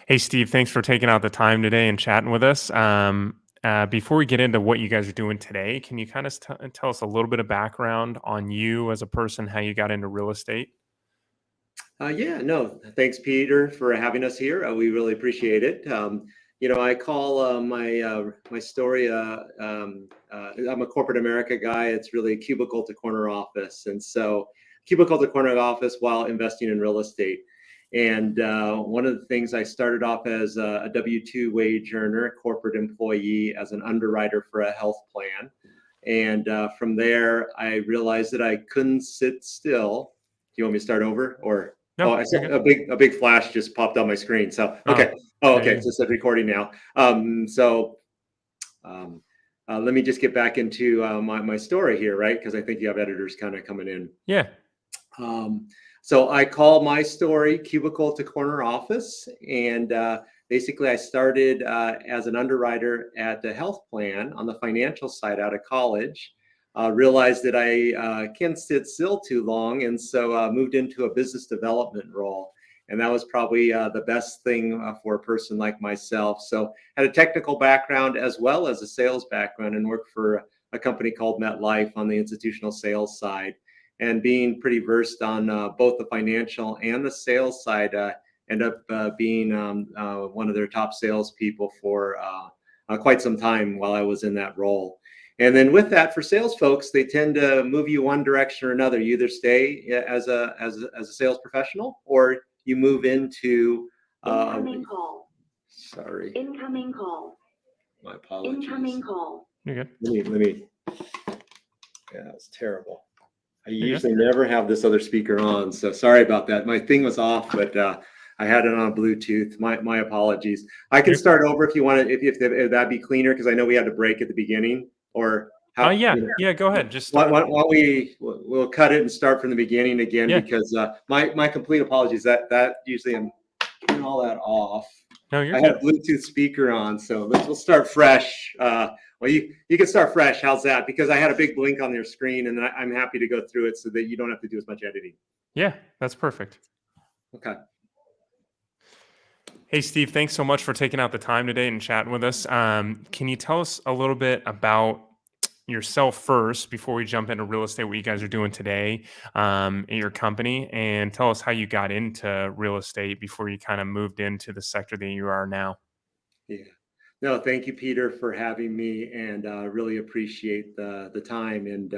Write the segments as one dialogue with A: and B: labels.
A: Hey, Steve, thanks for taking out the time today and chatting with us. Before we get into what you guys are doing today, can you kind of tell us a little bit of background on you as a person, how you got into real estate?
B: Yeah, no, thanks, Peter, for having us here. We really appreciate it. I call my story. I'm a corporate America guy. It's really cubicle to corner office, and so cubicle to corner office while investing in real estate. And one of the things I started off as a W-2 wage earner, a corporate employee, as an underwriter for a health plan. And from there, I realized that I couldn't sit still. Do you want me to start over, or? Oh,
A: No,
B: I
A: you're
B: saw
A: good.
B: a big flash just popped on my screen. So
A: Oh,
B: okay. Oh,
A: there
B: okay.
A: you
B: It's
A: go.
B: just a recording now. Um, let me just get back into my story here, right? Because I think you have editors kind of coming in.
A: Yeah.
B: Um, so I call my story cubicle to corner office. And basically, I started as an underwriter at the health plan on the financial side out of college. Realized that I can't sit still too long. And so moved into a business development role. And that was probably the best thing for a person like myself. So had a technical background as well as a sales background and worked for a company called MetLife on the institutional sales side, and being pretty versed on both the financial and the sales side, end up being one of their top salespeople for quite some time while I was in that role. And then with that, for sales folks, they tend to move you one direction or another. You either stay as a sales professional, or you move into incoming call. Sorry. Incoming call. My apologies. Incoming call.
A: You're good.
B: Let me. Yeah, it's terrible. I
A: You're good.
B: usually never have this other speaker on, so sorry about that. My thing was off, but I had it on Bluetooth. My apologies. I can
A: You're,
B: start over if you want to, if that'd be cleaner, because I know we had to break at the beginning, or how,
A: yeah. Yeah. Go ahead. Just
B: why,
A: start.
B: why, why we'll cut it and start from the beginning again,
A: Yeah.
B: because my complete apologies. That usually I'm turning all that off.
A: No, you're
B: I had
A: good.
B: a Bluetooth speaker on, so we'll start fresh. Well, you can start fresh. How's that? Because I had a big blink on their screen, and I'm happy to go through it so that you don't have to do as much editing.
A: Yeah, that's perfect.
B: Okay.
A: Hey, Steve, thanks so much for taking out the time today and chatting with us. Can you tell us a little bit about yourself first before we jump into real estate, what you guys are doing today in your company, and tell us how you got into real estate before you kind of moved into the sector that you are now?
B: Yeah. No, thank you, Peter, for having me, and really appreciate the time. And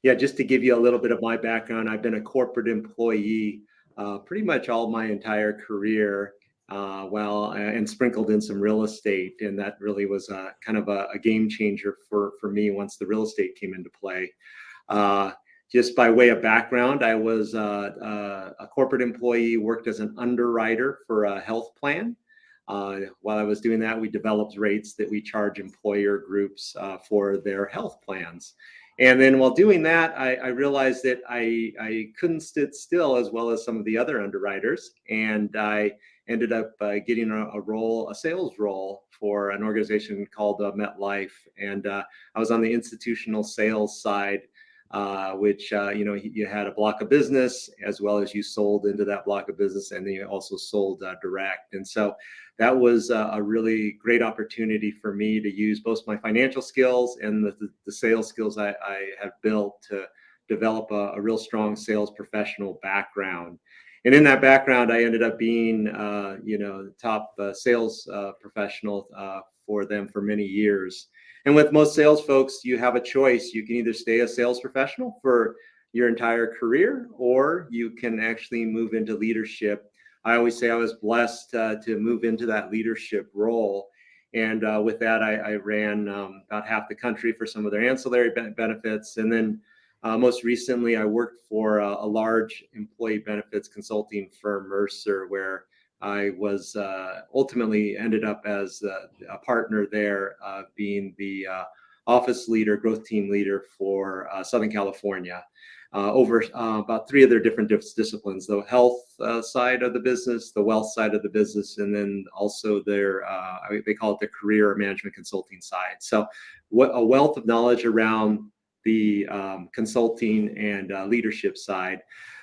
B: yeah, just to give you a little bit of my background, I've been a corporate employee pretty much all my entire career, and sprinkled in some real estate, and that really was kind of a game changer for me once the real estate came into play. Uh, just by way of background, I was a corporate employee, worked as an underwriter for a health plan. While I was doing that, we developed rates that we charge employer groups for their health plans. And then while doing that, I realized that I couldn't sit still as well as some of the other underwriters. And I ended up getting a sales role for an organization called MetLife. And I was on the institutional sales side, which you had a block of business as well as you sold into that block of business, and then you also sold direct. And so that was a really great opportunity for me to use both my financial skills and the sales skills I have built to develop a real strong sales professional background. And in that background, I ended up being, the top sales professional for them for many years. And with most sales folks, you have a choice. You can either stay a sales professional for your entire career, or you can actually move into leadership. I always say I was blessed to move into that leadership role. And with that, I ran about half the country for some of their ancillary benefits. And then most recently, I worked for a large employee benefits consulting firm, Mercer, where I was ultimately ended up as a partner there, being the office leader, growth team leader for Southern California, over about three of their different disciplines: the health side of the business, the wealth side of the business, and then also their they call it the career management consulting side. So, what a wealth of knowledge around the consulting and leadership side.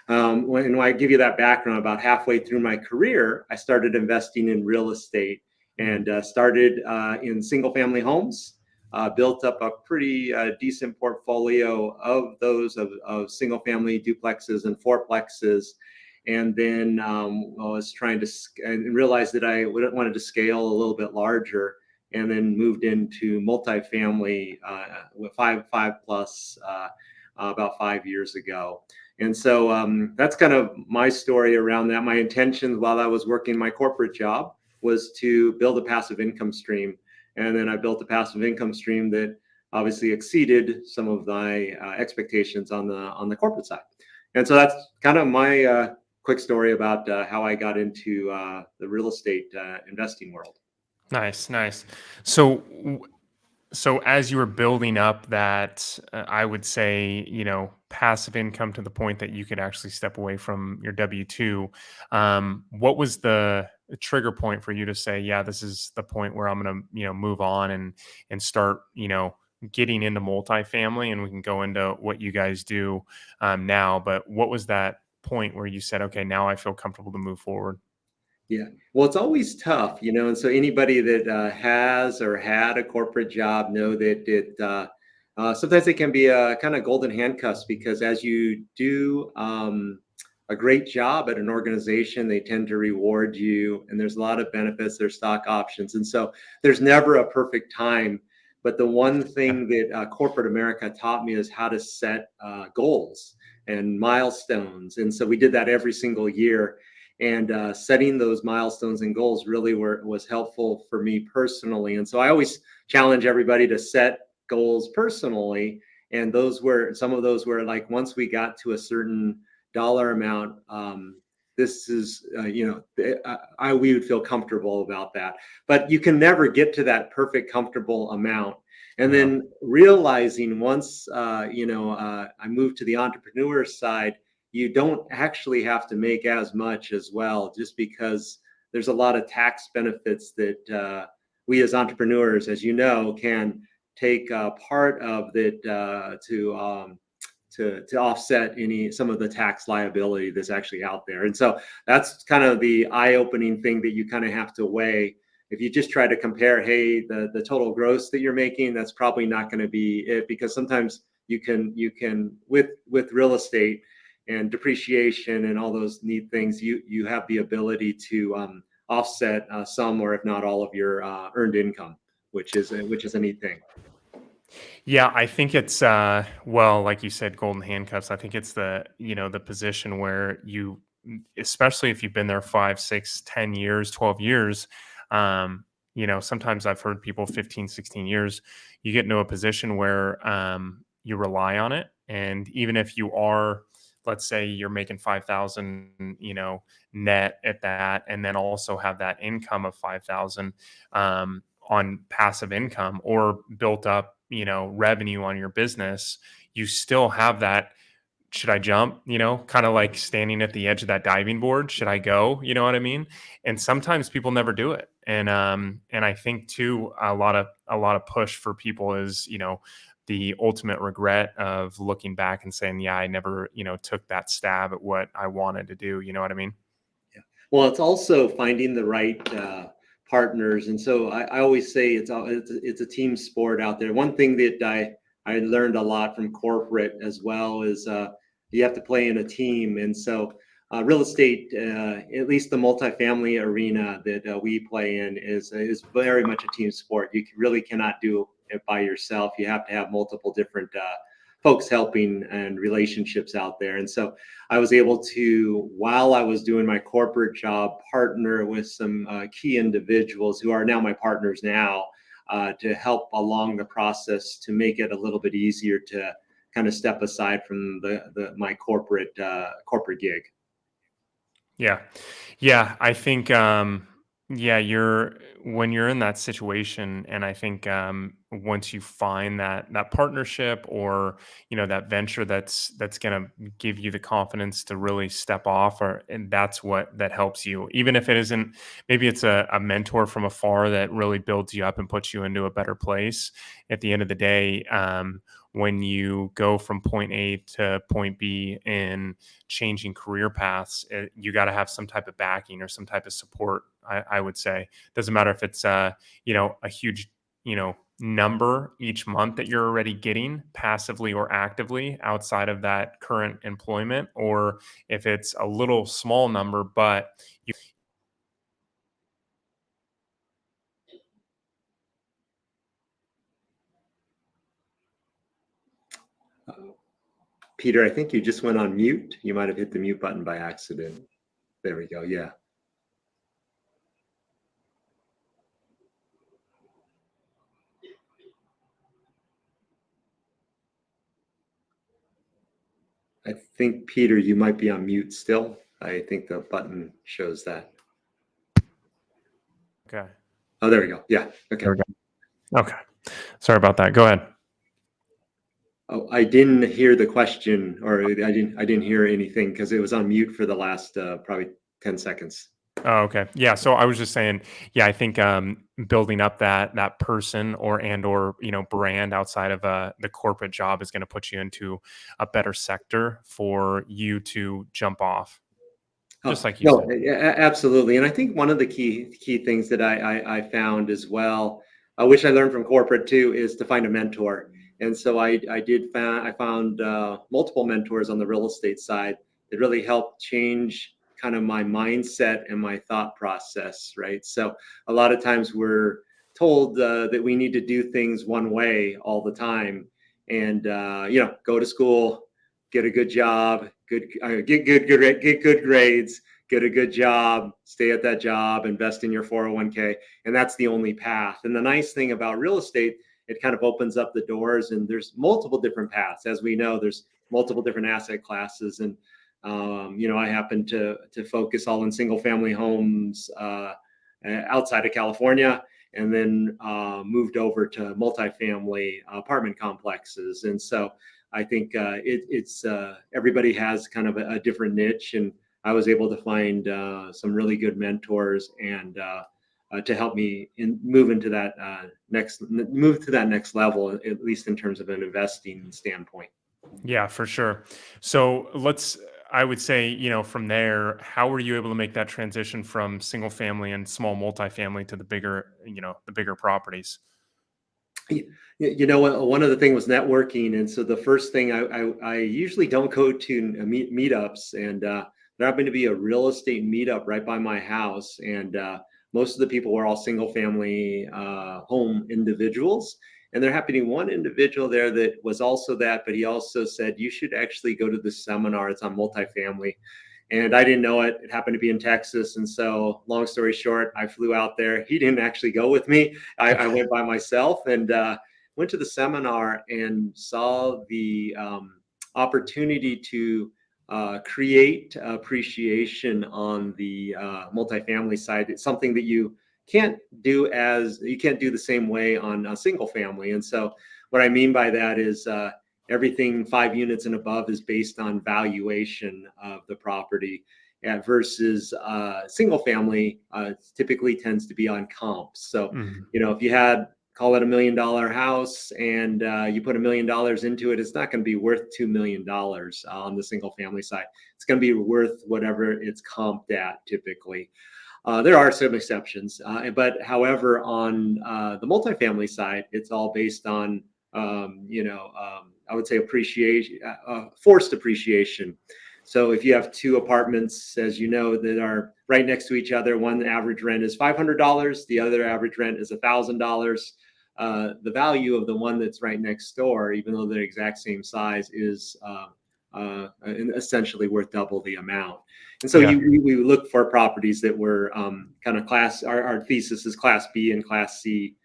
B: When I give you that background, about halfway through my career, I started investing in real estate
A: Mm.
B: and started in single family homes. Built up a pretty decent portfolio of those of single family duplexes and fourplexes. And then I was trying to and realized that I wanted to scale a little bit larger, and then moved into multifamily with five plus about 5 years ago. And so that's kind of my story around that. My intention while I was working my corporate job was to build a passive income stream. And then I built a passive income stream that obviously exceeded some of my expectations on the corporate side. And so that's kind of my quick story about how I got into the real estate investing world.
A: Nice, nice. So, so as you were building up that, I would say, passive income to the point that you could actually step away from your W-2, what was the trigger point for you to say, yeah, this is the point where I'm going to, move on and start, getting into multifamily, and we can go into what you guys do now. But what was that point where you said, okay, now I feel comfortable to move forward?
B: Yeah. Well, it's always tough, and so anybody that has or had a corporate job know that sometimes it can be a kind of golden handcuffs, because as you do a great job at an organization, they tend to reward you, and there's a lot of benefits. There's stock options, and so there's never a perfect time. But the one
A: Yeah.
B: thing that corporate America taught me is how to set goals and milestones, and so we did that every single year. And setting those milestones and goals really was helpful for me personally. And so I always challenge everybody to set goals personally. And some of those were like, once we got to a certain dollar amount, this is we would feel comfortable about that. But you can never get to that perfect comfortable amount. And
A: Yeah.
B: then realizing once I moved to the entrepreneur side, you don't actually have to make as much as well, just because there's a lot of tax benefits that we as entrepreneurs, as you know, can take part of that to offset some of the tax liability that's actually out there. And so that's kind of the eye-opening thing that you kind of have to weigh. If you just try to compare, hey, the total gross that you're making, that's probably not going to be it, because sometimes you can with real estate and depreciation and all those neat things, you have the ability to offset some, or if not all, of your earned income, which is a neat thing.
A: Yeah, I think it's well, like you said, golden handcuffs. I think it's the position where especially if you've been there 5, 6, 10 years, 12 years, sometimes I've heard people 15, 16 years, you get into a position where you rely on it. And even if you are, let's say you're making 5,000, net at that, and then also have that income of 5,000 on passive income, or built up, revenue on your business, you still have that. Should I jump? Kind of like standing at the edge of that diving board. Should I go? You know what I mean? And sometimes people never do it. And I think too, a lot of push for people is, the ultimate regret of looking back and saying, yeah, I never, took that stab at what I wanted to do. You know what I mean?
B: Yeah. Well, it's also finding the right partners, and so I always say it's a team sport out there. One thing that I learned a lot from corporate as well is you have to play in a team, and so real estate, at least the multifamily arena that we play in, is very much a team sport. You really cannot do it by yourself. You have to have multiple different folks helping and relationships out there, and so I was able to, while I was doing my corporate job, partner with some key individuals who are now my partners now, to help along the process to make it a little bit easier to kind of step aside from my corporate gig.
A: Yeah. Yeah. I think, Yeah, when you're in that situation, and I think once you find that partnership, or that venture that's gonna give you the confidence to really step off, or and that's what that helps you, even if it isn't. Maybe it's a mentor from afar that really builds you up and puts you into a better place. At the end of the day, when you go from point A to point B in changing career paths, you got to have some type of backing or some type of support. I would say doesn't matter if it's a huge number each month that you're already getting passively or actively outside of that current employment, or if it's a little small number, but
B: Peter, I think you just went on mute. You might have hit the mute button by accident. There we go. Yeah. I think, Peter, you might be on mute still. I think the button shows that.
A: okay,
B: Oh, there we go. Yeah.
A: there
B: Okay.
A: we go. Okay, sorry about that. Go ahead.
B: Oh, I didn't hear the question, or I didn't hear anything because it was on mute for the last probably 10 seconds.
A: Oh, okay. Yeah. So I was just saying, yeah, I think building up that person or brand outside of the corporate job is going to put you into a better sector for you to jump off,
B: Oh,
A: just like you
B: no,
A: said.
B: absolutely. And I think one of the key things that I found as well, which I learned from corporate too, is to find a mentor. And so I found multiple mentors on the real estate side that really helped change kind of my mindset and my thought process, right? So a lot of times we're told that we need to do things one way all the time, and go to school, get a good job, get good grades, get a good job, stay at that job, invest in your 401k, and that's the only path. And the nice thing about real estate, it kind of opens up the doors, and there's multiple different paths. As we know, there's multiple different asset classes, and I happen to focus all in single family homes outside of California, and then moved over to multifamily apartment complexes. And so I think it's everybody has kind of a different niche, and I was able to find some really good mentors and to help me move into that next level, at least in terms of an investing standpoint.
A: Yeah, for sure. So I would say, from there, how were you able to make that transition from single family and small multifamily to the bigger properties?
B: You know what? One of the things was networking, and so the first thing I usually don't go to meetups, and there happened to be a real estate meetup right by my house, and most of the people were all single family home individuals, and there happened to be one individual there that was also that, but he also said you should actually go to this seminar. It's on multifamily. And I didn't know it. It happened to be in Texas. And so, long story short, I flew out there. He didn't actually go with me. I went by myself, and went to the seminar and saw the opportunity to create appreciation on the multifamily side. It's something that you can't do the same way on a single family. And so, what I mean by that is everything 5 units and above is based on valuation of the property, versus single family typically tends to be on comps. So,
A: Mhm.
B: if you had, call it $1 million house, and you put $1 million into it, it's not going to be worth $2 million on the single family side. It's going to be worth whatever it's comped at typically. There are some exceptions, but however, on the multifamily side, it's all based on, I would say appreciation, forced appreciation. So if you have two apartments, as you know, that are right next to each other, one average rent is $500, the other average rent is $1,000. The value of the one that's right next door, even though they're the exact same size, is essentially worth double the amount. And so
A: Yeah.
B: we look for properties that were kind of our thesis is class B and class C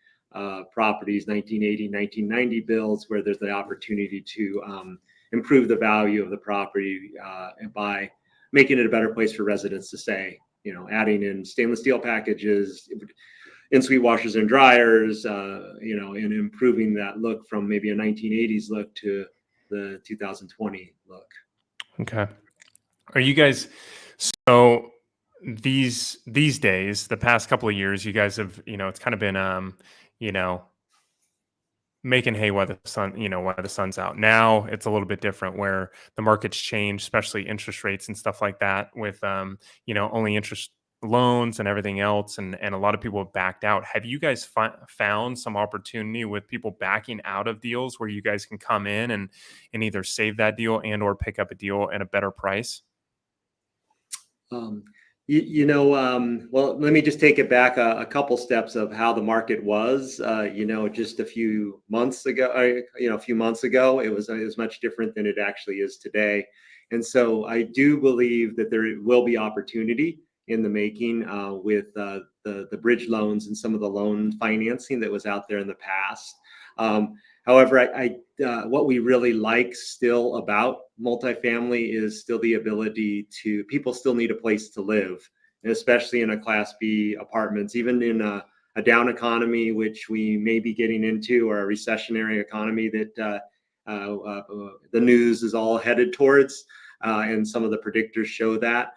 B: properties, 1980, 1990 builds, where there's the opportunity to improve the value of the property by making it a better place for residents to stay. adding in stainless steel packages, in-suite washers and dryers, and improving that look from maybe a 1980s look to the 2020 look.
A: Okay. Are you guys so these days, the past couple of years, you guys have, it's kind of been you know, making hay while the sun, while the sun's out. Now it's a little bit different where the market's changed, especially interest rates and stuff like that with only interest loans and everything else, and a lot of people have backed out. Have you guys found some opportunity with people backing out of deals where you guys can come in and either save that deal and or pick up a deal at a better price?
B: Um, well, let me just take it back a couple steps of how the market was. Just a few months ago, a few months ago, it was much different than it actually is today. And so I do believe that there will be opportunity in the making with the bridge loans and some of the loan financing that was out there in the past. However, what we really like still about multifamily is still the ability to, people still need a place to live, and especially in a Class B apartments, even in a down economy, which we may be getting into, or a recessionary economy that the news is all headed towards, and some of the predictors show that.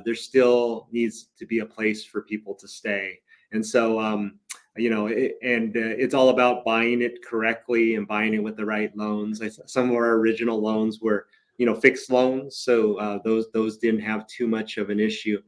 B: There still needs to be a place for people to stay. And so, it's all about buying it correctly and buying it with the right loans. Some of our original loans were, fixed loans, so those didn't have too much of an issue.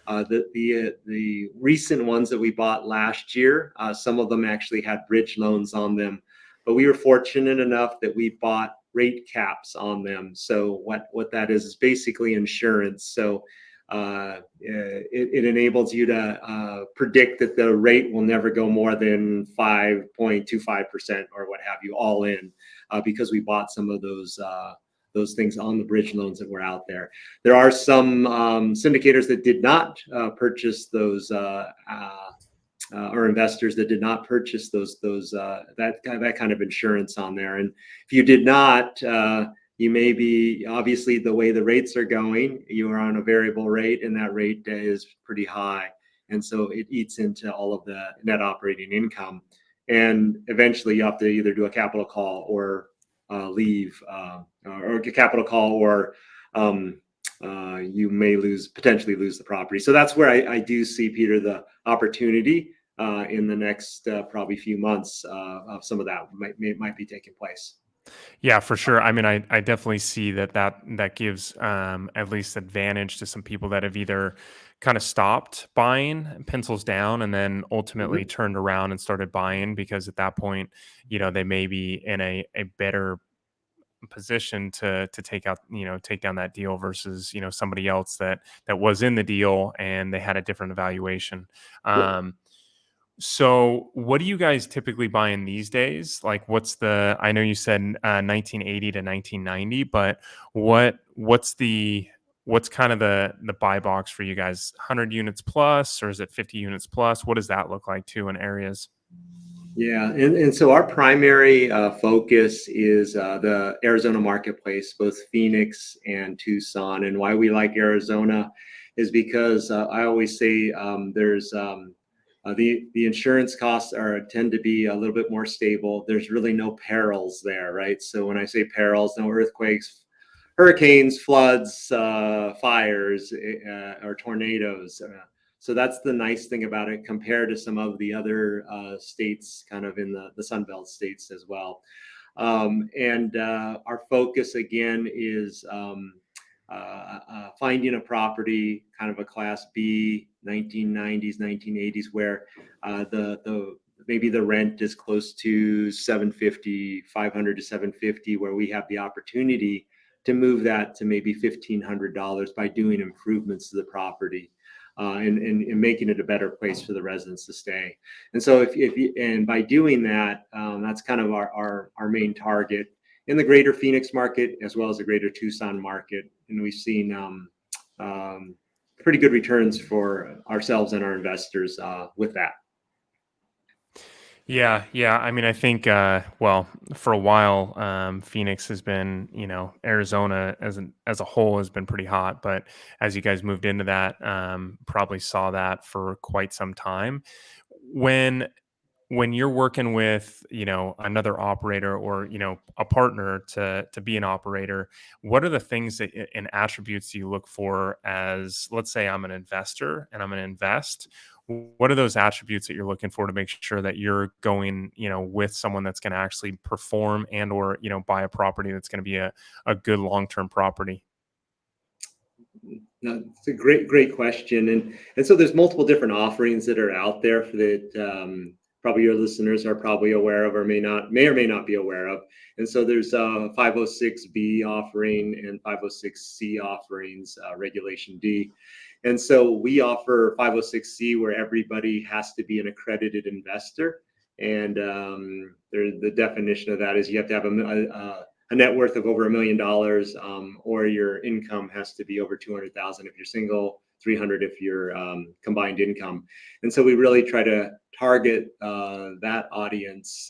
B: The recent ones that we bought last year, some of them actually had bridge loans on them, but we were fortunate enough that we bought rate caps on them. So what that is basically insurance. So it enables you to predict that the rate will never go more than 5.25% or what have you, all in, because we bought some of those things on the bridge loans that were out there. There are some syndicators that did not purchase those, or investors that did not purchase that kind of insurance on there. And if you did not, you may be, obviously the way the rates are going, you are on a variable rate, and that rate is pretty high. And so it eats into all of the net operating income. And eventually you have to either do a capital call or leave, or a capital call, or you may potentially lose the property. So that's where I do see, Peter, the opportunity in the next probably few months of some of that might be taking place.
A: Yeah, for sure. I mean, I definitely see that gives at least advantage to some people that have either kind of stopped buying, pencils down, and then ultimately
B: Mhm.
A: turned around and started buying because at that point, they may be in a better position to take down that deal versus somebody else that was in the deal and they had a different evaluation. So, what do you guys typically buy in these days? Like, I know you said 1980 to 1990, but what's kind of the buy box for you guys? 100 units plus, or is it 50 units plus? What does that look like too in areas?
B: Yeah, and so our primary focus is the Arizona marketplace, both Phoenix and Tucson. And why we like Arizona is because I always say there's the insurance costs tend to be a little bit more stable. There's really no perils there, right? So when I say perils, no earthquakes, hurricanes, floods, fires, or tornadoes. So that's the nice thing about it compared to some of the other states, kind of in the Sun Belt states as well. And our focus again is finding a property, kind of a Class B, 1990s, 1980s, where the maybe the rent is close to 750, 500 to 750, where we have the opportunity to move that to maybe $1,500 by doing improvements to the property. And making it a better place for the residents to stay. And so and by doing that, that's kind of our main target in the greater Phoenix market as well as the greater Tucson market. And we've seen pretty good returns for ourselves and our investors with that.
A: Yeah. I mean, I think, well, for a while, Phoenix has been, Arizona as a whole has been pretty hot. But as you guys moved into that, probably saw that for quite some time. When when you're working with another operator or a partner to be an operator, what are the things and attributes you look for? As, let's say I'm an investor and I'm going to invest, what are those attributes that you're looking for to make sure that you're going with someone that's going to actually perform and or buy a property that's going to be a good long-term property?
B: No, it's a great question, and so there's multiple different offerings that are out there that probably your listeners are probably aware of, or may or may not be aware of. And so there's 506B offering and 506C offerings, Regulation D. And so we offer 506C, where everybody has to be an accredited investor. And the definition of that is you have to have a net worth of over $1 million, or your income has to be over 200,000 if you're single, 300 if you're combined income. And so we really try to target that audience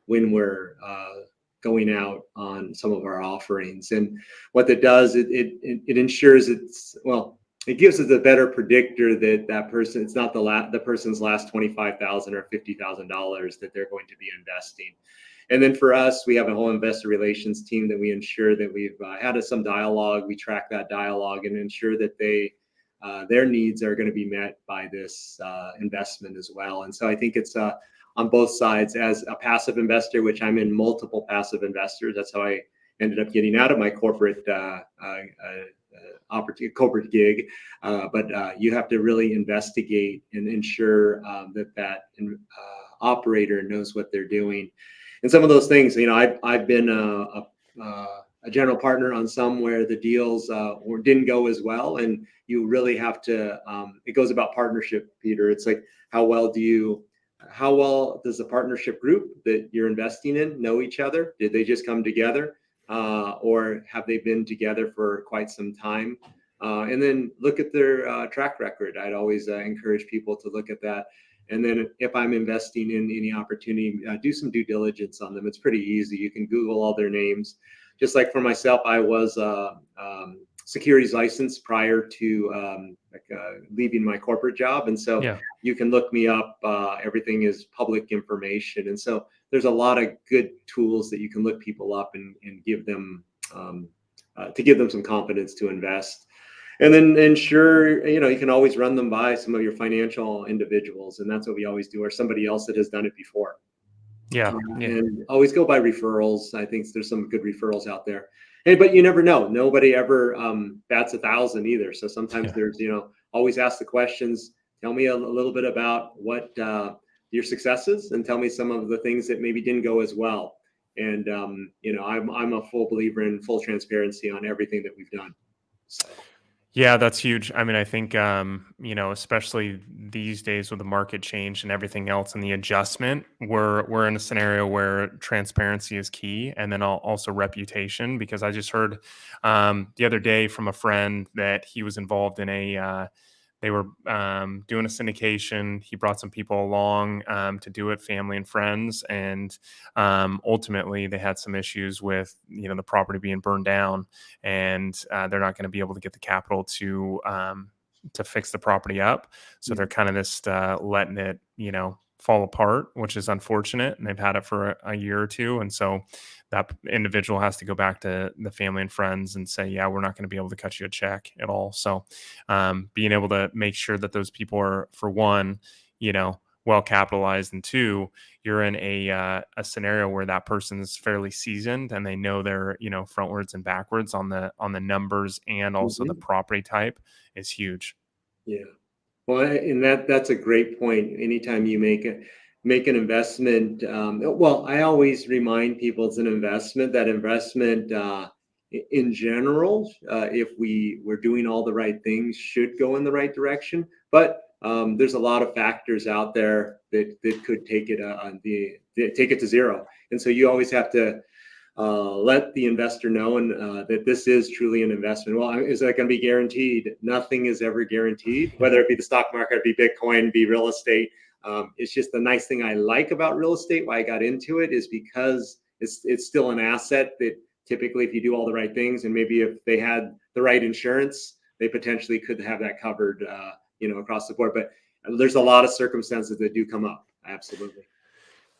B: when we're going out on some of our offerings. And what that does, it ensures it gives us a better predictor that person, it's not the person's last 25,000 or $50,000 that they're going to be investing. And then for us, we have a whole investor relations team that we ensure that we've had some dialogue. We track that dialogue and ensure that their needs are going to be met by this investment as well. And so I think it's on both sides. As a passive investor, which I'm in multiple passive investors, that's how I ended up getting out of my corporate corporate gig. But you have to really investigate and ensure that operator knows what they're doing. And some of those things, I've been a general partner on some where the deals didn't go as well, and you really have to. It goes about partnership, Peter. It's like how well does the partnership group that you're investing in know each other? Did they just come together, or have they been together for quite some time? And then look at their track record. I'd always encourage people to look at that. And then if I'm investing in any opportunity, do some due diligence on them. It's pretty easy. You can Google all their names. Just like for myself, I was securities licensed prior to leaving my corporate job. And so
A: Yeah.
B: you can look me up. Everything is public information. And so there's a lot of good tools that you can look people up and give them to give them some confidence to invest. And then ensure, you can always run them by some of your financial individuals. And that's what we always do, or somebody else that has done it before.
A: Yeah.
B: And always go by referrals. I think there's some good referrals out there. Hey, but you never know. Nobody ever bats 1,000 either. So sometimes
A: Yeah.
B: there's, always ask the questions. Tell me a little bit about what your successes, and tell me some of the things that maybe didn't go as well. And I'm a full believer in full transparency on everything that we've done. So.
A: Yeah, that's huge. I mean, I think, especially these days with the market change and everything else and the adjustment, we're in a scenario where transparency is key, and then also reputation. Because I just heard the other day from a friend that he was involved in they were doing a syndication. He brought some people along to do it, family and friends, and ultimately they had some issues with the property being burned down, and they're not going to be able to get the capital to fix the property up. So they're kind of just letting it, fall apart, which is unfortunate. And they've had it for a year or two, and so that individual has to go back to the family and friends and say, "Yeah, we're not going to be able to cut you a check at all." So being able to make sure that those people are, for one, well capitalized, and two, you're in a scenario where that person is fairly seasoned and they know their frontwards and backwards on the numbers, and also the
B: Mhm.
A: property type is huge.
B: Yeah. Well, and that's a great point. Anytime you make an investment, well, I always remind people it's an investment. That investment, in general, if we were doing all the right things, should go in the right direction. But there's a lot of factors out there that could take it take it to zero. And so you always have to let the investor know that this is truly an investment. Well, is that going to be guaranteed? Nothing is ever guaranteed,
A: Yeah.
B: whether it be the stock market, be Bitcoin, be real estate. It's just the nice thing I like about real estate, why I got into it, is because it's still an asset that typically, if you do all the right things, and maybe if they had the right insurance, they potentially could have that covered, across the board. But there's a lot of circumstances that do come up. Absolutely.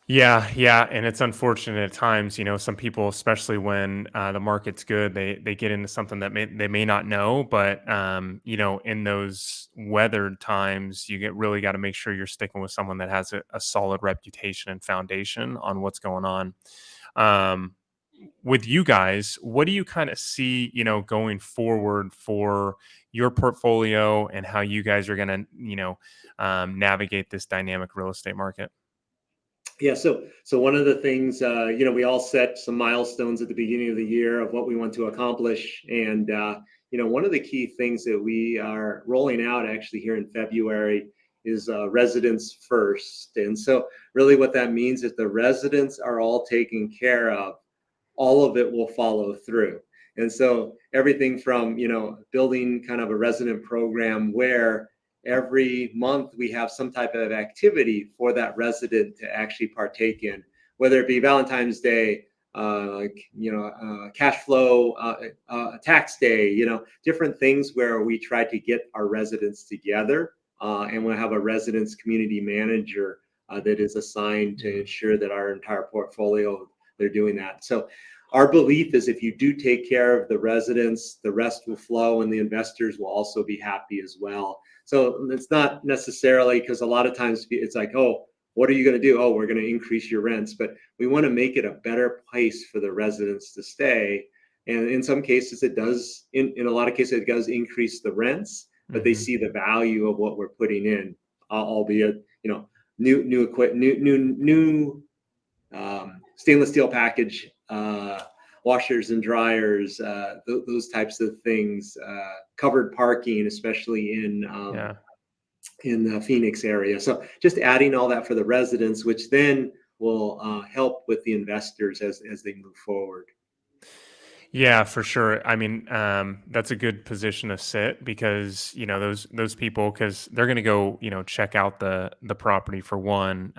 A: Yeah, yeah, and it's unfortunate at times. Some people, especially when the market's good, they get into something that they may not know. But in those weathered times, you get really got to make sure you're sticking with someone that has a solid reputation and foundation on what's going on. Um, with you guys, what do you kind of see, going forward for your portfolio and how you guys are going to, navigate this dynamic real estate market?
B: Yeah, so one of the things, we all set some milestones at the beginning of the year of what we want to accomplish, and one of the key things that we are rolling out actually here in February is residents first. And so really what that means is the residents are all taken care of, all of it will follow through. And so everything from, building kind of a resident program where every month we have some type of activity for that resident to actually partake in, whether it be Valentine's Day, cash flow, tax day, different things where we try to get our residents together. And we'll have a residents community manager that is assigned to ensure that our entire portfolio, they're doing that. So our belief is if you do take care of the residents, the rest will flow and the investors will also be happy as well. So it's not necessarily, because a lot of times it's like, oh, what are you going to do? Oh, we're going to increase your rents. But we want to make it a better place for the residents to stay. And in some cases, it does, in a lot of cases, it does increase the rents, but they
A: Hmm.
B: see the value of what we're putting in, albeit, new equipment, new stainless steel package, washers and dryers, those types of things, covered parking, especially
A: Yeah.
B: in the Phoenix area. So just adding all that for the residents, which then will help with the investors as they move forward.
A: Yeah, for sure. I mean, that's a good position to sit because those people, because they're going to go check out the property for one.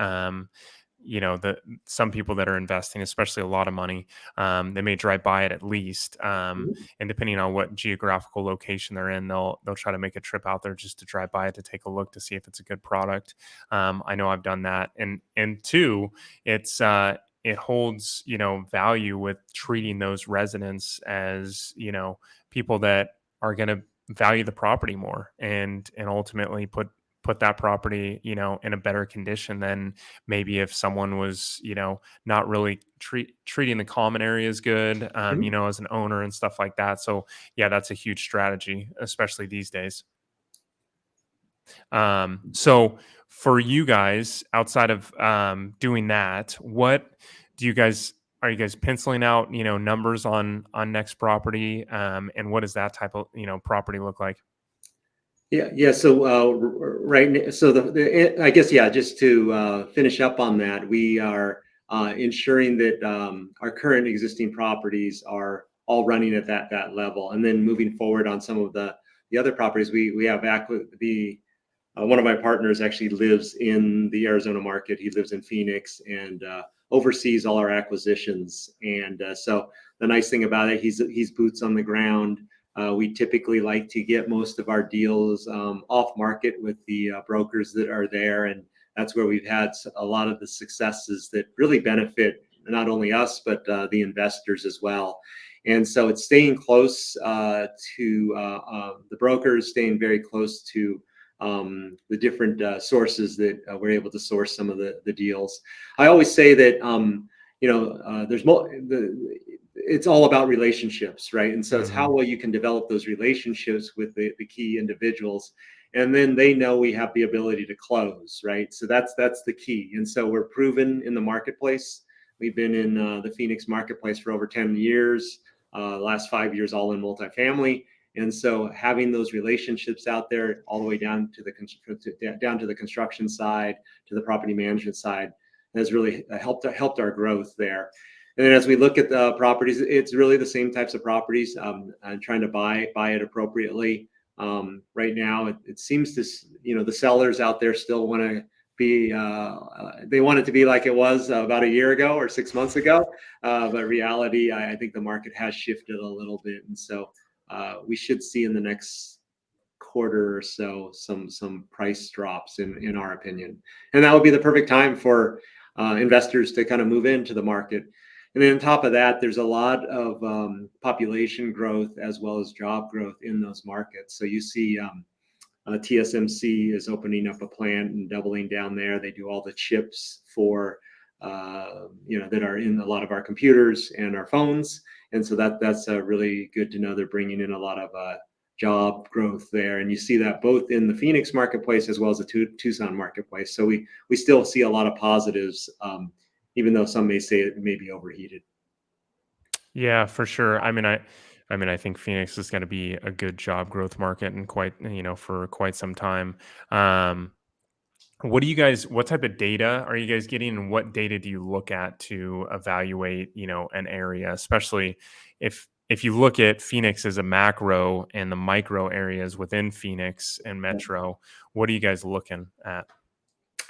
A: The some people that are investing, especially a lot of money, they may drive by it at least,
B: Mhm.
A: and depending on what geographical location they're in, they'll try to make a trip out there just to drive by it to take a look to see if it's a good product. I know I've done that, and two, it's it holds value with treating those residents as people that are going to value the property more and ultimately put that property in a better condition than maybe if someone was not really treating the common areas good,
B: Mhm.
A: as an owner and stuff like that. So yeah, that's a huge strategy, especially these days. So for you guys, outside of doing that, what do you guys are you guys penciling out, numbers on next property? And what does that type of, property look like?
B: Yeah. So so I guess, yeah, just to finish up on that, we are ensuring that our current existing properties are all running at that level, and then moving forward on some of the other properties we have the one of my partners actually lives in the Arizona market. He lives in Phoenix and oversees all our acquisitions. And so the nice thing about it, he's boots on the ground. We typically like to get most of our deals off market with the brokers that are there, and that's where we've had a lot of the successes that really benefit not only us but the investors as well. And so it's staying close to the brokers, staying very close to the different sources that we're able to source some of the deals. I always say that there's more. It's all about relationships, right? And so it's
A: Hmm.
B: how well you can develop those relationships with the key individuals, and then they know we have the ability to close, right? So that's the key. And so we're proven in the marketplace. We've been in the Phoenix marketplace for over 10 years. Last 5 years all in multifamily. And so having those relationships out there all the way down to the construction side, to the property management side, has really helped our growth there. And then as we look at the properties, it's really the same types of properties. And trying to buy it appropriately. Right now, it seems the sellers out there still want to be they want it to be like it was about a year ago or 6 months ago, but reality, I think the market has shifted a little bit, and so we should see in the next quarter or so some price drops in our opinion, and that would be the perfect time for investors to kind of move into the market. And then on top of that, there's a lot of population growth as well as job growth in those markets. So you see TSMC is opening up a plant and doubling down there. They do all the chips for that are in a lot of our computers and our phones, and so that's really good to know. They're bringing in a lot of job growth there, and you see that both in the Phoenix marketplace as well as the Tucson marketplace. So we still see a lot of positives, even though some may say it may be overheated.
A: Yeah, for sure. I think Phoenix is going to be a good job growth market and for quite some time. Um, what type of data are you guys getting, and what data do you look at to evaluate, an area, especially if you look at Phoenix as a macro and the micro areas within Phoenix and metro, what are you guys looking at?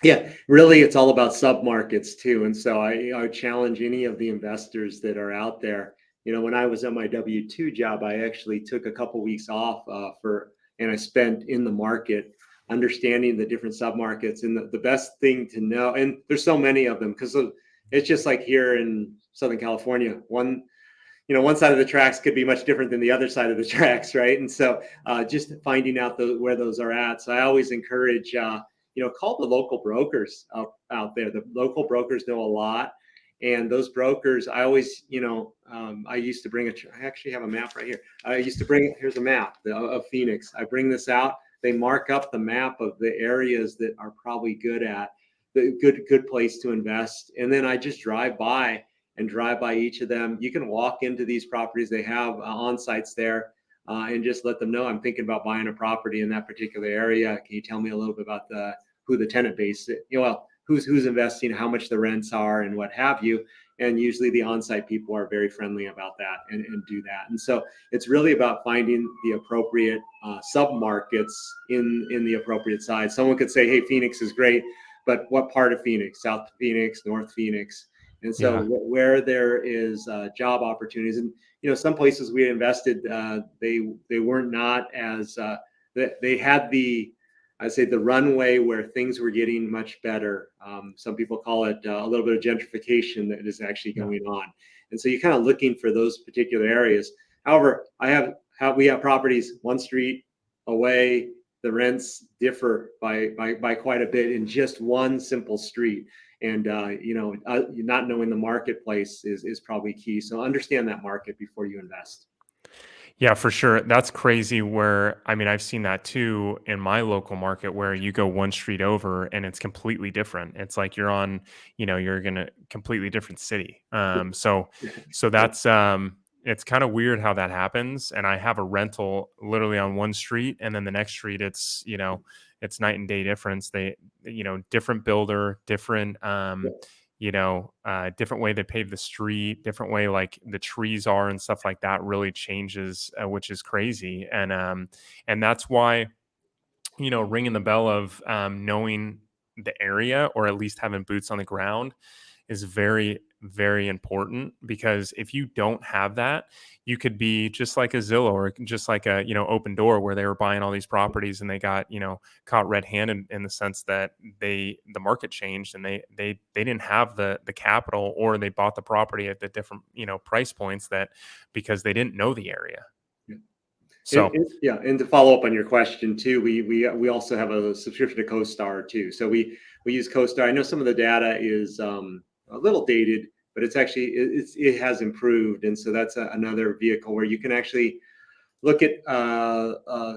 B: Yeah, really, it's all about submarkets too. And so I would challenge any of the investors that are out there. When I was at my W-2 job, I actually took a couple weeks off and I spent in the market understanding the different submarkets. And the best thing to know, and there's so many of them, because it's just like here in Southern California, one side of the tracks could be much different than the other side of the tracks, right? And so just finding out where those are at. So I always encourage, call the local brokers out there. The local brokers know a lot. And those brokers, I always, I used to I actually have a map right here. Here's a map of Phoenix. I bring this out. They mark up the map of the areas that are probably the good place to invest. And then I just drive by each of them. You can walk into these properties. They have on sites there, and just let them know, I'm thinking about buying a property in that particular area. Can you tell me a little bit about who the tenant base is? Who's investing, how much the rents are, and what have you. And usually the on-site people are very friendly about that and do that. And so it's really about finding the appropriate sub-markets in the appropriate side. Someone could say, hey, Phoenix is great, but what part of Phoenix? South Phoenix, North Phoenix? And so
A: Yeah.
B: where there is job opportunities, and some places we invested, they were not as they had I'd say the runway where things were getting much better. Some people call it a little bit of gentrification that is actually
A: Yeah.
B: going on, and so you're kind of looking for those particular areas. However, we have properties one street away. The rents differ by quite a bit in just one simple street. And not knowing the marketplace is probably key. So understand that market before you invest.
A: Yeah, for sure. That's crazy I've seen that too in my local market where you go one street over and it's completely different. It's like you're in a completely different city. So that's it's kind of weird how that happens. And I have a rental literally on one street, and then the next street it's night and day difference. Different builder, different way they pave the street, different way like the trees are and stuff like that really changes, which is crazy. And that's why, ringing the bell of knowing the area, or at least having boots on the ground, is very, very important, because if you don't have that, you could be just like a Zillow or just like a, Open Door, where they were buying all these properties and they got, caught red-handed in the sense that the market changed, and they didn't have the capital, or they bought the property at the different, price points, that because they didn't know the area. So
B: Yeah, and to follow up on your question too, we also have a subscription to CoStar too. So we use CoStar. I know some of the data is a little dated, but it has improved, and so that's another vehicle where you can actually look at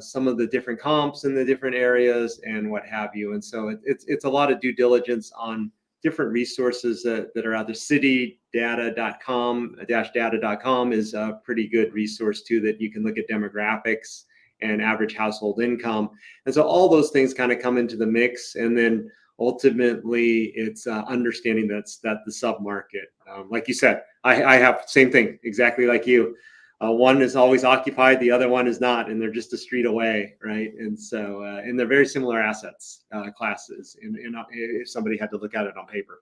B: some of the different comps in the different areas and what have you. And so it's a lot of due diligence on different resources that are out there. Citydata.com is a pretty good resource too, that you can look at demographics and average household income. And so all those things kind of come into the mix. And then ultimately it's understanding that the sub-market, like you said, I have same thing, exactly like you. one is always occupied, the other one is not, and they're just a street away, right? And so, and they're very similar assets classes. If somebody had to look at it on paper.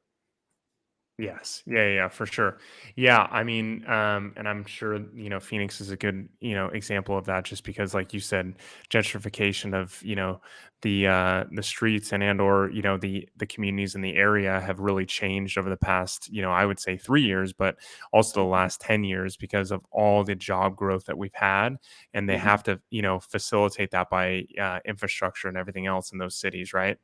A: Yes. Yeah, yeah, for sure. Yeah, I mean, and I'm sure, Phoenix is a good, example of that just because like you said, gentrification of, the streets and or, the communities in the area have really changed over the past, I would say 3 years, but also the last 10 years because of all the job growth that we've had, and they
B: Mhm.
A: have to, facilitate that by infrastructure and everything else in those cities, right?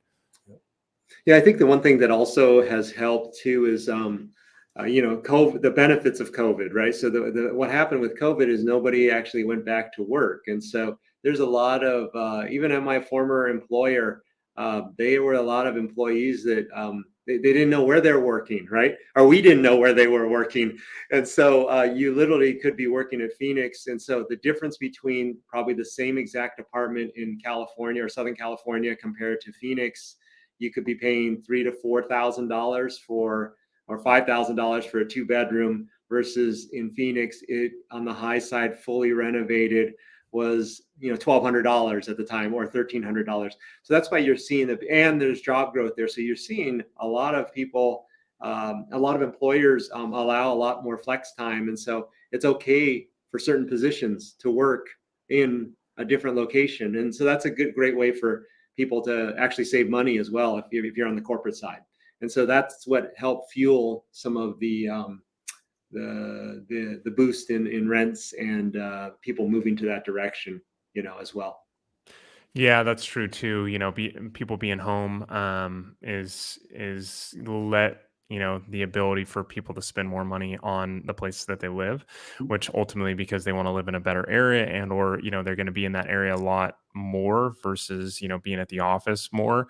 B: Yeah, I think the one thing that also has helped too is, COVID, the benefits of COVID, right? So what happened with COVID is nobody actually went back to work, and so there's a lot of even at my former employer, they were a lot of employees that they didn't know where they're working, right? Or we didn't know where they were working, and so you literally could be working at Phoenix, and so the difference between probably the same exact apartment in California or Southern California compared to Phoenix, you could be paying $3,000 to $4,000 for, or $5,000 for a 2 bedroom, versus in Phoenix, it on the high side, fully renovated, was $1,200 at the time, or $1,300. So that's why you're seeing that, and there's job growth there. So you're seeing a lot of people, a lot of employers allow a lot more flex time, and so it's okay for certain positions to work in a different location, and so that's a great way for people to actually save money as well if you're on the corporate side. And so that's what helped fuel some of the boost in rents and people moving to that direction, as well.
A: Yeah, that's true too. People being home is let the ability for people to spend more money on the places that they live, which ultimately because they want to live in a better area and or they're going to be in that area a lot more versus being at the office more.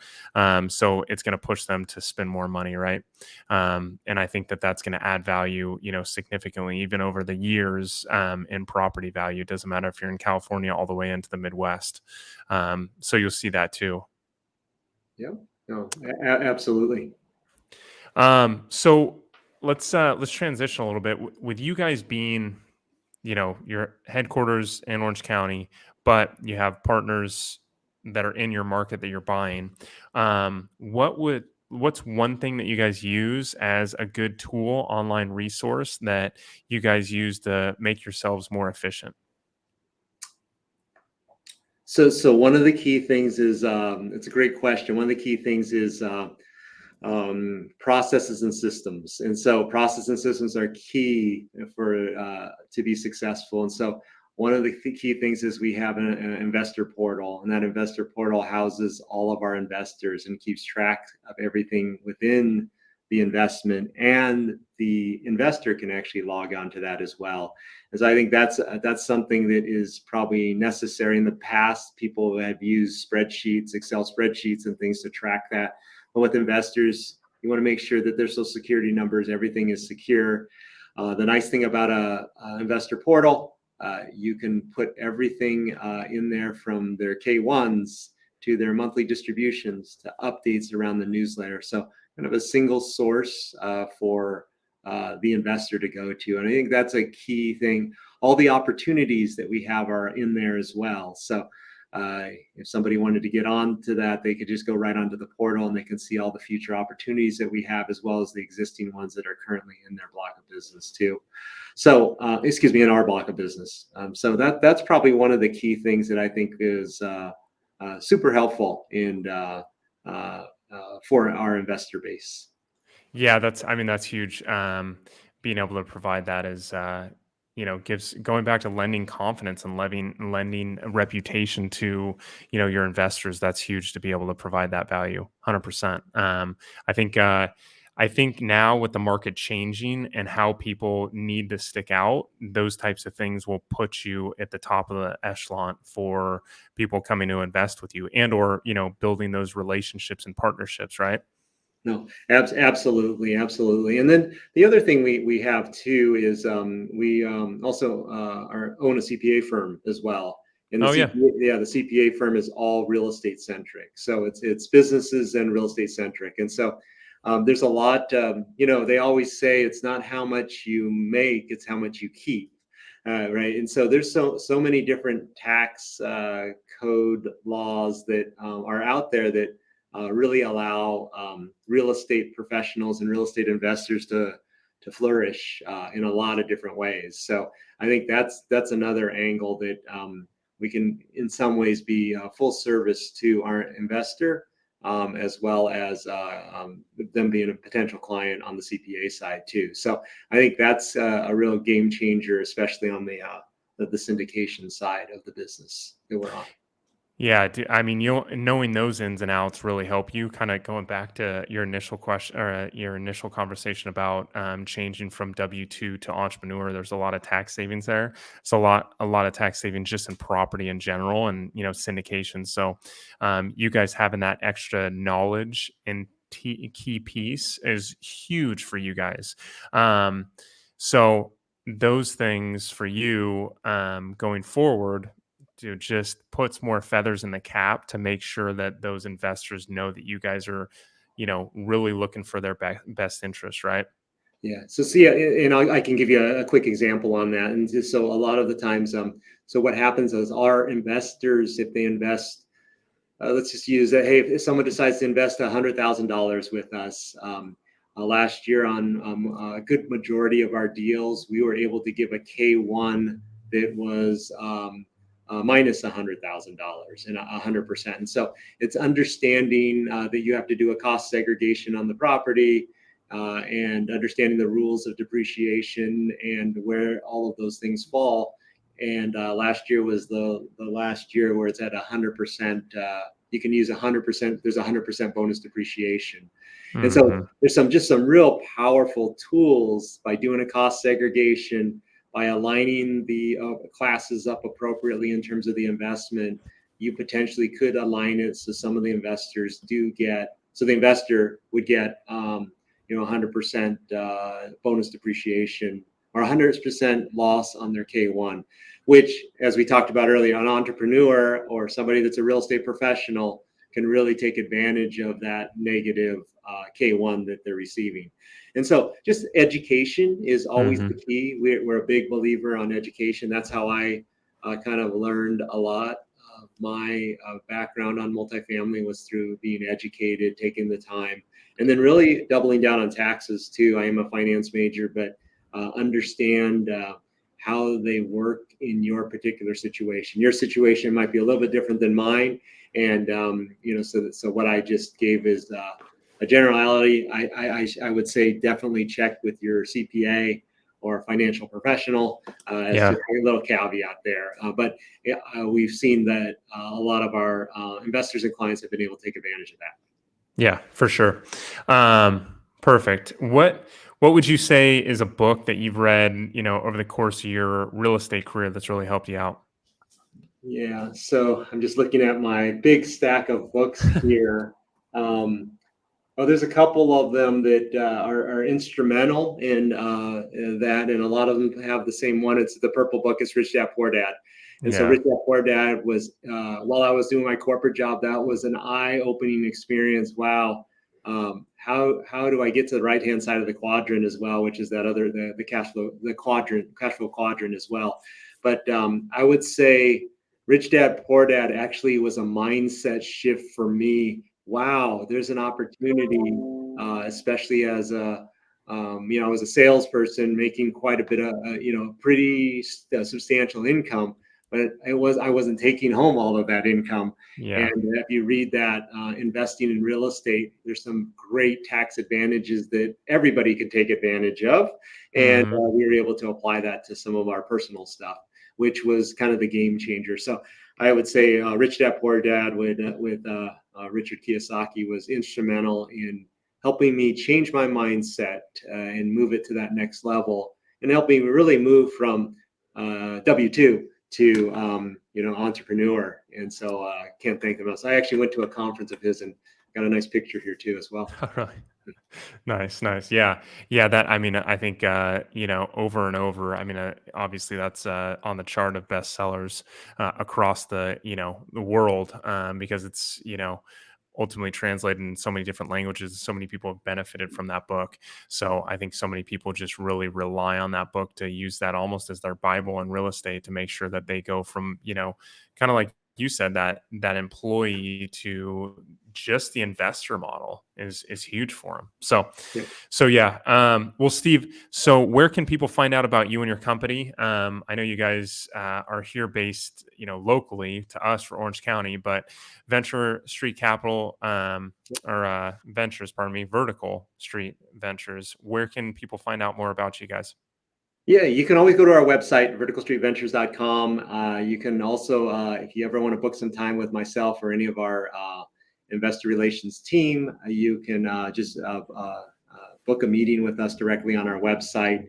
A: So it's going to push them to spend more money, right? And I think that that's going to add value, significantly even over the years in property value. It doesn't matter if you're in California all the way into the Midwest. So you'll see that too.
B: Yeah, no, absolutely.
A: So let's transition a little bit with you guys being, your headquarters in Orange County, but you have partners that are in your market that you're buying. What's one thing that you guys use as a good tool, online resource that you guys use to make yourselves more efficient?
B: So one of the key things is, it's a great question. One of the key things is processes and systems. And so process and systems are key for to be successful. And so one of the key things is we have an investor portal, and that investor portal houses all of our investors and keeps track of everything within the investment, and the investor can actually log on to that as well. And so I think that's something that is probably necessary. In the past, people have used spreadsheets, Excel spreadsheets and things to track that. But with investors, you want to make sure that their social security numbers, everything is secure. The nice thing about a investor portal, you can put everything in there, from their K1s to their monthly distributions to updates around the newsletter. So kind of a single source for the investor to go to. And I think that's a key thing. All the opportunities that we have are in there as well. So if somebody wanted to get on to that, they could just go right onto the portal and they can see all the future opportunities that we have, as well as the existing ones that are currently in their block of business too. So, excuse me, in our block of business. So that's probably one of the key things that I think is super helpful for our investor base.
A: Yeah, I mean, that's huge. Being able to provide that is, gives going back to lending confidence and lending a reputation to, your investors. That's huge to be able to provide that value. 100%. I think, uh, I think now with the market changing and how people need to stick out, those types of things will put you at the top of the echelon for people coming to invest with you and or, building those relationships and partnerships, right?
B: No, absolutely, absolutely. And then the other thing we have too is, we also own a CPA firm as well. And the
A: Oh yeah.
B: CPA, yeah, the CPA firm is all real estate centric. So it's businesses and real estate centric. And so there's a lot. They always say it's not how much you make, it's how much you keep. Right. And so there's so many different tax code laws that are out there that really allow real estate professionals and real estate investors to flourish in a lot of different ways. So I think that's another angle that we can, in some ways, be full service to our investor, as well as them being a potential client on the CPA side too. So I think that's a real game changer, especially on the syndication side of the business that we're on.
A: Yeah, I mean, knowing those ins and outs really help you. Kind of going back to your initial question or your initial conversation about changing from W-2 to entrepreneur. There's a lot of tax savings there. It's a lot of tax savings just in property in general, and syndication. So, you guys having that extra knowledge and key piece is huge for you guys. So those things for you going forward just puts more feathers in the cap to make sure that those investors know that you guys are, really looking for their best interest, right?
B: Yeah. So see, and I can give you a quick example on that. And just, so a lot of the times, so what happens is our investors, if they invest, let's just use that. Hey, if someone decides to invest $100,000 with us, last year on a good majority of our deals, we were able to give a K1 that was minus $100,000 and 100%. And so it's understanding that you have to do a cost segregation on the property, and understanding the rules of depreciation and where all of those things fall. And last year was the last year where it's at 100%. You can use 100%. There's 100% bonus depreciation. And so
A: Hmm.
B: there's some real powerful tools by doing a cost segregation, by aligning the classes up appropriately in terms of the investment. You potentially could align it so some of the investors do get, so the investor would get 100% bonus depreciation or 100% loss on their K1, which, as we talked about earlier, an entrepreneur or somebody that's a real estate professional can really take advantage of that negative K1 that they're receiving. And so just education is always the
A: Hmm.
B: key. We're a big believer on education. That's how I kind of learned a lot. My background on multifamily was through being educated, taking the time, and then really doubling down on taxes too. I am a finance major, but understand how they work in your particular situation. Your situation might be a little bit different than mine, and so what I just gave is a generality. I would say definitely check with your CPA or financial professional as
A: Yeah.
B: just a little caveat there. But we've seen that a lot of our investors and clients have been able to take advantage of that.
A: Yeah, for sure. Perfect. What would you say is a book that you've read, over the course of your real estate career that's really helped you out?
B: Yeah, so I'm just looking at my big stack of books here. Um, there's a couple of them that are instrumental in that, and a lot of them have the same one. It's the Purple Book. It's Rich Dad Poor Dad, and so
A: Yeah.
B: Rich Dad Poor Dad was while I was doing my corporate job, that was an eye-opening experience. Wow, how do I get to the right-hand side of the quadrant as well, which is that other the cash flow quadrant as well. But I would say Rich Dad Poor Dad actually was a mindset shift for me. Wow, there's an opportunity, especially as I was a salesperson making quite a bit of, pretty substantial income, but I wasn't taking home all of that income.
A: Yeah.
B: And if you read that, investing in real estate, there's some great tax advantages that everybody can take advantage of, and
A: Hmm.
B: we were able to apply that to some of our personal stuff, which was kind of the game changer. So I would say Rich Dad Poor Dad with Richard Kiyosaki was instrumental in helping me change my mindset and move it to that next level, and helping me really move from W-2 to entrepreneur. And so can't thank them enough. I actually went to a conference of his and got a nice picture here too as well.
A: Really? Nice, nice. Yeah. Yeah, that I mean, I think over and over, I mean, obviously that's on the chart of bestsellers across the world, because it's, ultimately translated in so many different languages. So many people have benefited from that book. So I think so many people just really rely on that book to use that almost as their Bible in real estate to make sure that they go from, kind of like you said, that employee to just the investor model is huge for them.
B: Yeah.
A: Yeah. Well, Steve, so where can people find out about you and your company? I know you guys are here based, locally to us for Orange County, but Venture Street Capital, or Ventures, pardon me, Vertical Street Ventures. Where can people find out more about you guys?
B: Yeah, you can always go to our website, verticalstreetventures.com. You can also, if you ever want to book some time with myself or any of our investor relations team, you can just book a meeting with us directly on our website.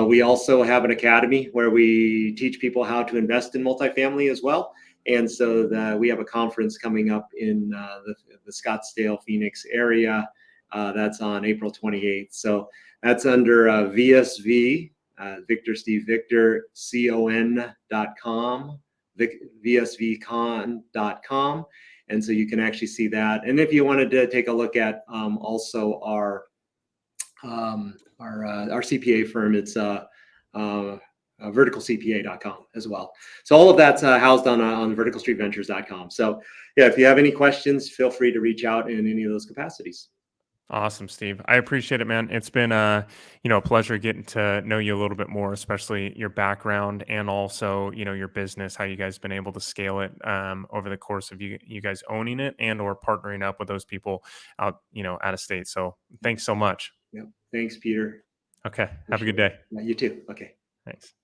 B: We also have an academy where we teach people how to invest in multifamily as well. And so we have a conference coming up in the Scottsdale, Phoenix area. That's on April 28th. So that's under VSV. Victor Steve Victor con.com, vsvcon.com. And so you can actually see that. And if you wanted to take a look at also our CPA firm, it's verticalcpa.com as well. So all of that's housed on verticalstreetventures.com. So yeah, if you have any questions, feel free to reach out in any of those capacities.
A: Awesome, Steve. I appreciate it, man. It's been a pleasure getting to know you a little bit more, especially your background and also, your business, how you guys been able to scale it over the course of you guys owning it and or partnering up with those people out, out of state. So thanks so much.
B: Yeah. Thanks, Peter.
A: Okay. Have a good
B: Appreciate it.
A: day.
B: Yeah, you too. Okay.
A: Thanks.